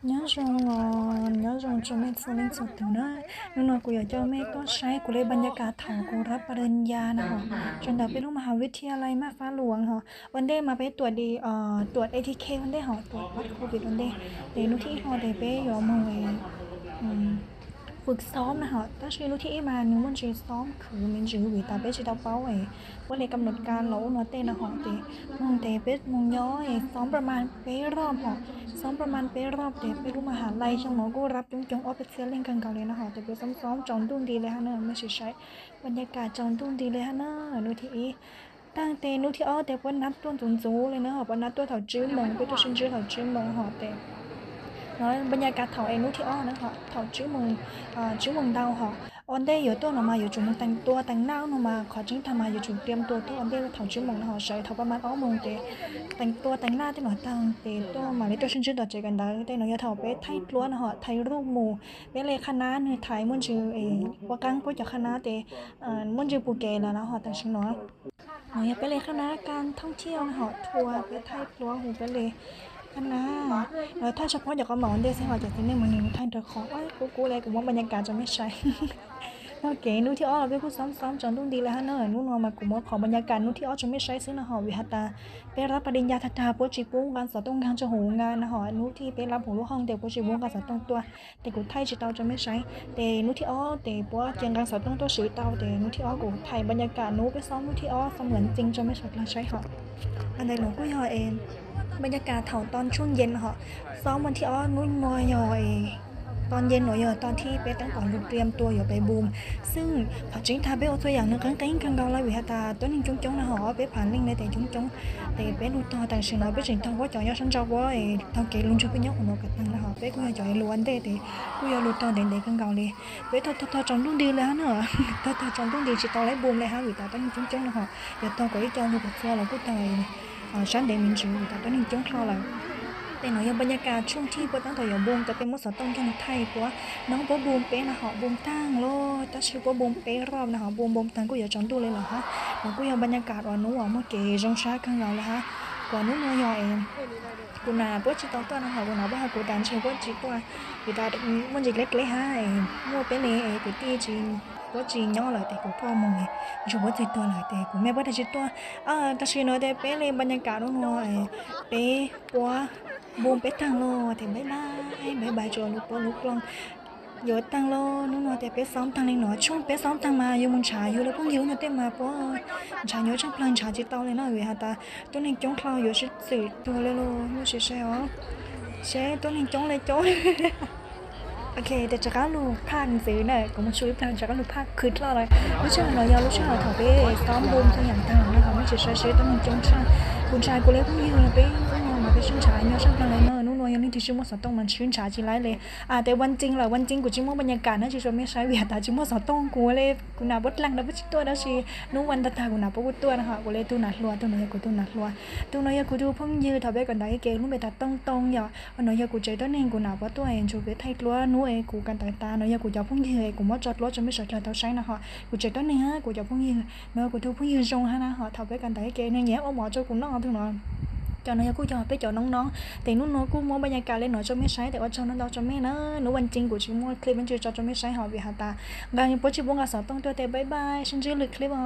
nhớ rằng cho mẹ phụ lên sụt từ đó nên là côอยากchoแม่ก็ใช้กูเลยบรรยากาศของกูรับปริญญานะฮะจนได้ไปโรงมหาวิทยาลัยมาฟ้าหลวงฮะวันเดย์มาไปตรวจดีตรวจ ATK วันเดย์ฮะตรวจวัดโควิดวันเดย์เดี๋ยวนุที่ฮะเดี๋ยวไปยอมมวยฝึกซ้อมนะฮะถ้าชีนุที่มานึกว่าชีซ้อมคือมันจือวิตาเป้ชีดาวเป้าว่าเลยกำหนดการแล้วเนาะเต้นะฮะเต้มองเต้เป้มองย้อยซ้อมประมาณเป้รอบฮะซ้อมประมาณเป้รอบเต้ไปรู้มหาลัยช่างหมอกูรับจงออฟฟิเชียลเล่นกันเก่าเลยนะฮะแต่ไปซ้อมจองตุ้งดีเลยฮะเนอะไม่ใช่บรรยากาศจองตุ้งดีเลยฮะเนอะนุที่ตั้งเต้นุที่เต้วันนัดตัวจุนเลยนะฮะวันนัดตัวเถาจื้อมงไปตัวชินจื้อเถาจื้อมงฮะเต้nói bên nhà cả thảo em nuôi thì ó nữa họ thảo chữ mừng đau họ on đây giờ tôi nó mà giờ chúng mình tăng tua tăng nao nó mà khó chính tham mà giờ chúng tiêm tua tôi on đây là thảo chữ mừng họ sợi thảo ba má ó mừng để tăng tua tăng na thế nó tăng để tôi mà lấy tôi xin chữ đợt chạy gần đó đây nó giờ thảo bé thay lúa nó họ thayรูปหมู่béเลยคณะเนี่ยถ่ายมุ่งชื่อว่ากังก็จะคณะแต่มุ่งชื่อปูเกลแล้วนะhọแต่ชื่อเนาะเนี่ยไปเลยคณะการท่องเที่ยวนะhọทัวร์ไปไทยลúaหูไปเลยกันนะถ้าเฉพาะอยากก็หมอนเดซี่หอจากที่นี่มันนึงท่านเธอขอว่ากูอะไรกูว่าบรรยากาศจะไม่ใช่โอเคนู้ที่อ้อเราไปพูดซ้อมจนต้องดีแล้วฮะเนอะนู้นมากูว่าขอบรรยากาศนู้ที่อ้อจะไม่ใช่ซึ่งนะหอวิหตาไปรับปริญญาทัตตาโปรจิปุ้งการสอนต้องการจะหูงานนะหอนู้ที่ไปรับหูลูกห้องเด็กโปรจิปุ้งการสอนต้องตัวแต่กูไทยจิตเตาจะไม่ใช่แต่นู้ที่อ้อแต่ปัวเกียงการสอนต้องตัวสื่อเตาแต่นู้ที่อ้อกูไทยบรรยากาศนู้ไปซ้อมนู้ที่อ้อเสมือนจริงจะไม่สดเราใช้หออันใดหนูก็ยอเองบรรยากาศเถาตอนช่วงเย็นเหรอซ้อมวันที่อ้อนุ่นมอยอยตอนเย็นหน่อยตอนที่เป๊ตั้งก่อนเตรียมตัวอยู่ไปบูมซึ่งพอจริงทาเป๊ตัวอย่างนึงครั้งเกาเลยวิหาตาตัวนึงจงนะหอเป๊ผ่านลิงในแต่จงแต่เป๊ดูต่อแต่สิ่งน้อยเป๊จริงต้องว่าจ่อยฉันจะว่าทางเกลุงช่วยเป็นยกของเรากับตังนะหอเป๊กูอยากจ่อยล้วนแต่กูอยากรู้ต่อเด่นเกาเลยเป๊ทอจงดุ้งดีเลยฮะเนอะทอจงดุ้งดีจิตต่อเลยบูมเลยฮะวิตาตัวนึงจงนะหอเดี๋ยวต่อก็อีจงดูแบบเสื้อเราก็ตายฉันเดมินจูแต่ตอนนี้จ้องคลอแล้วแต่หน่อยบรรยากาศช่วงที่ปตั้งแต่อย่าบูมจะเป็นมดสต้นกันไทยเพราะน้องปบูมเป๊ะนะหอบูมตั้งโลแต่ชื่อปบูมเป๊ะรอบนะหอบูมตั้งกูอย่าจอนดูเลยเหรอฮะแล้วกูอยากบรรยากาศอ่อนนุ่มเมื่อกี้จงช้าข้างเราแล้วฮะก่อนนู้นน้อยเองกูน่าปวดจิตตัวนะหอกูน่าว่ากูดันชื่อปวดจิตตัวกูตามันจิตเล็กๆฮะมัวเป๊ะเนี่ยกูตีจีนว่าจีนย่อเลยแต่กูพ่อมองอยู่ว่าจิตตัวเลยแต่กูไม่ว่าแต่จิตตัวแต่ชื่อน้อยแต่เป๊ะเลยบรรยากาศน้อยเป๊ะปัวบูมเป๊ะตั้งโลแต่บายจอลูกลองโยตั้งโลนู้นแต่เป๊ะซ้อมตั้งเลยหนอช่วงเป๊ะซ้อมตั้งมาอยู่มุนชาอยู่แล้วพวกยิ้วเนี่ยเต้มาปัวชาโยช่างพลังชาจิตเตาเลยนะเว้ยฮะตาตัวนี้จ้องคลาวอยู่ชิดสื่อตัวเลยโลไม่ใช่อ๋อใช่ตัวนี้จ้องเลยจ้องโอเคแต่จะก้าวลูกภาคซื้อเนี่ยก็มาช่วยทางจะก้าวลูกภาคคืนเราเลยลูกชายเรายาวลูกชายเราถอดไปซ้อมบูมทั้งอย่างต่างนะคะไม่ใช่ต้องมันจงช่างคุณชายกูเลี้ยงผู้หญิงไปมาไปชื่นชายเนี่ยช่างอะไรเนอะนู้นยังนี่ที่ชื่อว่าสต้องมันชื่นชายจีไรเลยแต่วันจริงกูจิ้มว่าบรรยากาศน่าจะไม่ใช่เวียดแต่จิ้มว่าสต้องกูเลยกูน่าบดลังนะบดตัวแล้วชีนู้วันตากูน่าปวดตัวนะคะกูเลยตัวหนักรัวตัวน้อยกูตัวหนักรัวตัวน้อยกูดูพุ่งยืดถอดไปก่อนได้เกลุ้มไปตัดตรงอย่าวันน้อยกูใจตัวเองกูหนาว่าตัวเองชูไปไทยรัวนู้กูกันตาเนาะกูจะพุ่งยืดกูว่าจอดรถจะไม่สดใจเท่าใช้นะฮะกูใจตัวเองกูจะพุ่งยืดเนาะกูทุกพุ่งยืดตรงฮะนะฮะถอดไปกันได้เกเนี่ยแย่เอาหมอเจ้ากูน้องถึงเนาะจอน้อยกูจะไปจอน้องๆแต่นู้นกูมองบรรยากาศเลยหน่อยจะไม่ใช้แต่ว่าจอนั้นเราจะไม่นะหนูวันจริงกูชิมว่าคลิปมันจะไม่ใช้หอวิหาตาบางอย่างปุ๊บชิบุงกับสาวต้องตัวแต่บายฉันจะหลุดคลิปอ๋อ